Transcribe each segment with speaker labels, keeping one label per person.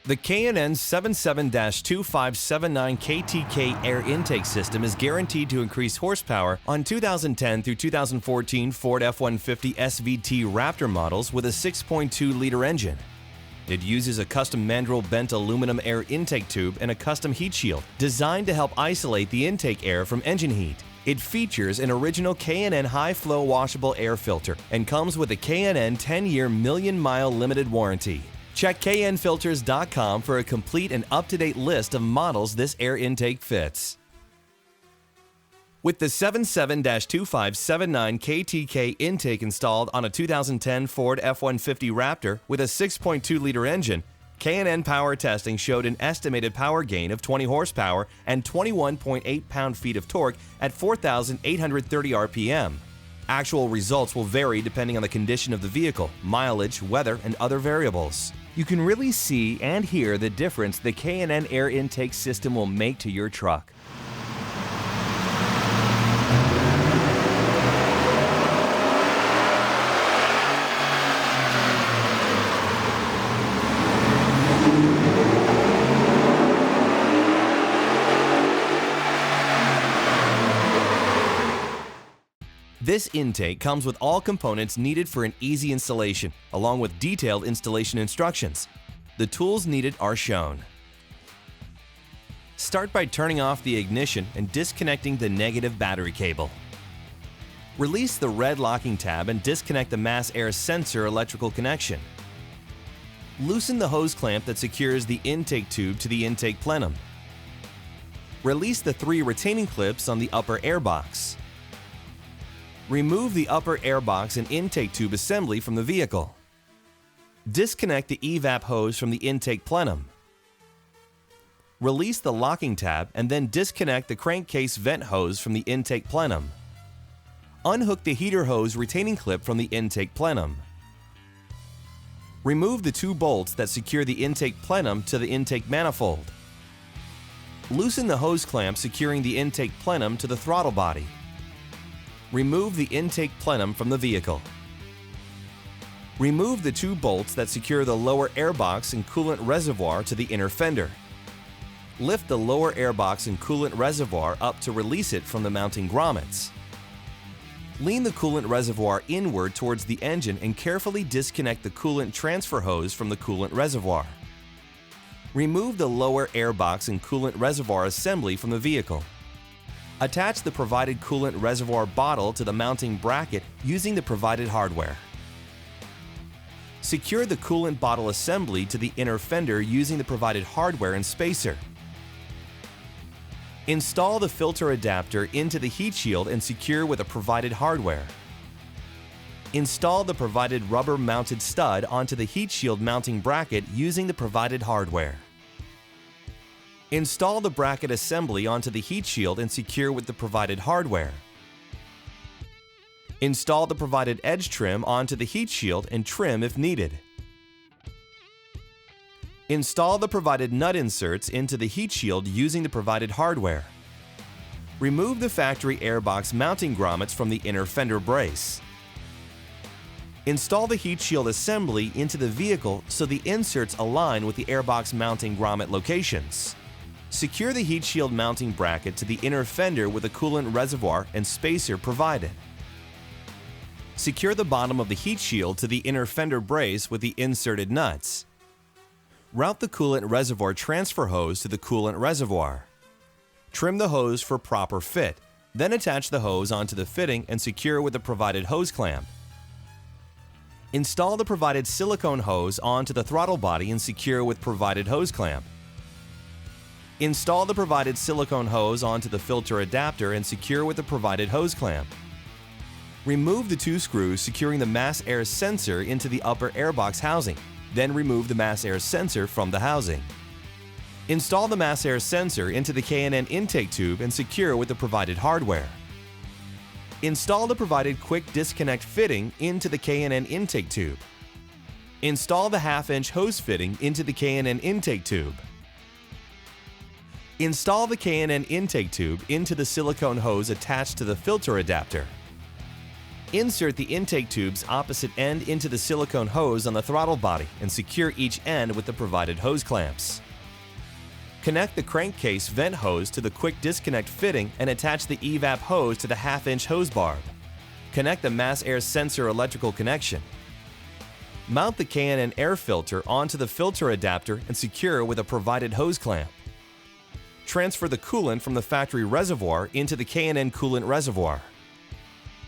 Speaker 1: The K&N 77-2579 KTK air intake system is guaranteed to increase horsepower on 2010 through 2014 Ford F-150 SVT Raptor models with a 6.2-liter engine. It uses a custom mandrel bent aluminum air intake tube and a custom heat shield designed to help isolate the intake air from engine heat. It features an original K&N high-flow washable air filter and comes with a K&N 10-year million-mile limited warranty. Check knfilters.com for a complete and up-to-date list of models this air intake fits. With the 77-2579 KTK intake installed on a 2010 Ford F-150 Raptor with a 6.2-liter engine, K&N Power Testing showed an estimated power gain of 20 horsepower and 21.8 pound-feet of torque at 4,830 RPM. Actual results will vary depending on the condition of the vehicle, mileage, weather, and other variables. You can really see and hear the difference the K&N air intake system will make to your truck. This intake comes with all components needed for an easy installation, along with detailed installation instructions. The tools needed are shown. Start by turning off the ignition and disconnecting the negative battery cable. Release the red locking tab and disconnect the mass air sensor electrical connection. Loosen the hose clamp that secures the intake tube to the intake plenum. Release the 3 retaining clips on the upper airbox. Remove the upper airbox and intake tube assembly from the vehicle. Disconnect the evap hose from the intake plenum. Release the locking tab and then disconnect the crankcase vent hose from the intake plenum. Unhook the heater hose retaining clip from the intake plenum. Remove the 2 bolts that secure the intake plenum to the intake manifold. Loosen the hose clamp securing the intake plenum to the throttle body. Remove the intake plenum from the vehicle. Remove the 2 bolts that secure the lower airbox and coolant reservoir to the inner fender. Lift the lower airbox and coolant reservoir up to release it from the mounting grommets. Lean the coolant reservoir inward towards the engine and carefully disconnect the coolant transfer hose from the coolant reservoir. Remove the lower airbox and coolant reservoir assembly from the vehicle. Attach the provided coolant reservoir bottle to the mounting bracket using the provided hardware. Secure the coolant bottle assembly to the inner fender using the provided hardware and spacer. Install the filter adapter into the heat shield and secure with the provided hardware. Install the provided rubber-mounted stud onto the heat shield mounting bracket using the provided hardware. Install the bracket assembly onto the heat shield and secure with the provided hardware. Install the provided edge trim onto the heat shield and trim if needed. Install the provided nut inserts into the heat shield using the provided hardware. Remove the factory airbox mounting grommets from the inner fender brace. Install the heat shield assembly into the vehicle so the inserts align with the airbox mounting grommet locations. Secure the heat shield mounting bracket to the inner fender with a coolant reservoir and spacer provided. Secure the bottom of the heat shield to the inner fender brace with the inserted nuts. Route the coolant reservoir transfer hose to the coolant reservoir. Trim the hose for proper fit, then attach the hose onto the fitting and secure with the provided hose clamp. Install the provided silicone hose onto the throttle body and secure with provided hose clamp. Install the provided silicone hose onto the filter adapter and secure with the provided hose clamp. Remove the 2 screws securing the mass air sensor into the upper airbox housing, then remove the mass air sensor from the housing. Install the mass air sensor into the K&N intake tube and secure with the provided hardware. Install the provided quick disconnect fitting into the K&N intake tube. Install the 1/2-inch hose fitting into the K&N intake tube. Install the K&N intake tube into the silicone hose attached to the filter adapter. Insert the intake tube's opposite end into the silicone hose on the throttle body and secure each end with the provided hose clamps. Connect the crankcase vent hose to the quick disconnect fitting and attach the evap hose to the 1/2-inch hose barb. Connect the mass air sensor electrical connection. Mount the K&N air filter onto the filter adapter and secure with a provided hose clamp. Transfer the coolant from the factory reservoir into the K&N coolant reservoir.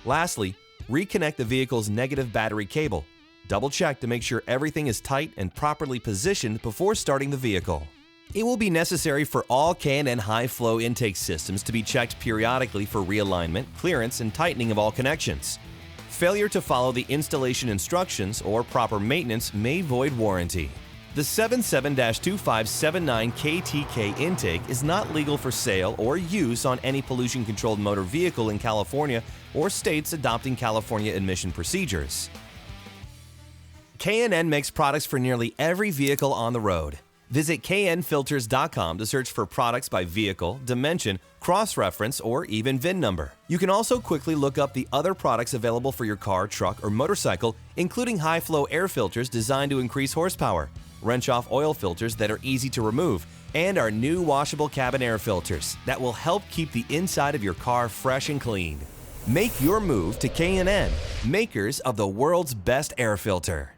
Speaker 1: Lastly, reconnect the vehicle's negative battery cable. Double check to make sure everything is tight and properly positioned before starting the vehicle. It will be necessary for all K&N high-flow intake systems to be checked periodically for realignment, clearance, and tightening of all connections. Failure to follow the installation instructions or proper maintenance may void warranty. The 77-2579 KTK intake is not legal for sale or use on any pollution-controlled motor vehicle in California or states adopting California emission procedures. K&N makes products for nearly every vehicle on the road. Visit knfilters.com to search for products by vehicle, dimension, cross-reference, or even VIN number. You can also quickly look up the other products available for your car, truck, or motorcycle, including high-flow air filters designed to increase horsepower, wrench-off oil filters that are easy to remove, and our new washable cabin air filters that will help keep the inside of your car fresh and clean. Make your move to K&N, makers of the world's best air filter.